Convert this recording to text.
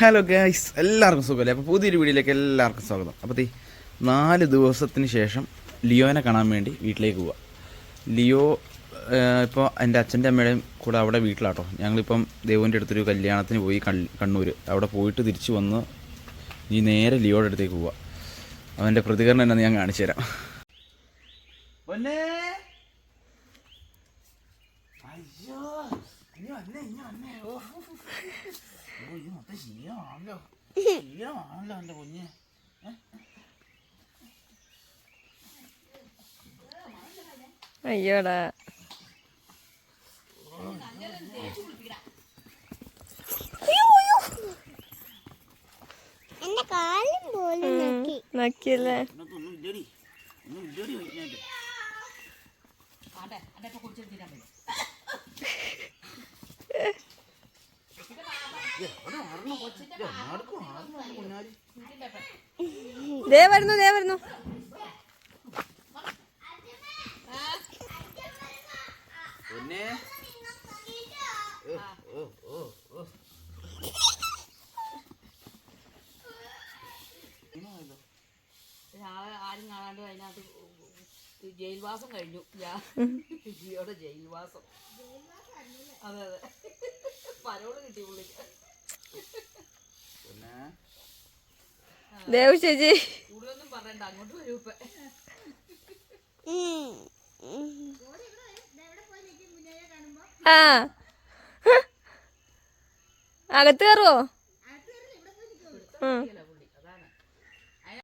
Hello guys, എല്ലാവർക്കും സുഖമല്ലേ? അപ്പോൾ പുതിയൊരു വീഡിയോയിലേക്ക് എല്ലാവർക്കും സ്വാഗതം. അപ്പോൾ 4 ദിവസത്തിന് ശേഷം ലിയോനെ കാണാൻ വേണ്ടി വീട്ടിലേക്ക് പോവുക. ലിയോ ഇപ്പോൾ എൻ്റെ അച്ഛൻ്റെ അമ്മയുടെയും കൂടെ അവിടെ വീട്ടിലാട്ടോ. ഞങ്ങളിപ്പം ദേവുവിൻ്റെ അടുത്തൊരു കല്യാണത്തിന് പോയി കണ്ണൂർ. അവിടെ പോയിട്ട് തിരിച്ചു വന്ന് ഈ നേരെ ലിയോയുടെ അടുത്തേക്ക് പോവുക. അവൻ്റെ പ്രതികരണം എന്നാന്ന് ഞാൻ കാണിച്ചു തരാം. അയ്യോടാ, എന്റെ കാലും പോലും നക്കിയല്ലേ? ദേ വരുന്നു. ആരും കാണാണ്ട് അതിനകത്ത് ജയിൽവാസം കഴിഞ്ഞു. ജിയോടെ ജയിൽവാസം. അതെ പരോട് കിട്ടി പുള്ളിക്ക്. ദേവ് ചേച്ചി കൂടുതലൊന്നും പറയണ്ട, അങ്ങോട്ട് വരൂ. ഇപ്പൊ ആ അകത്ത് കയറുവോ?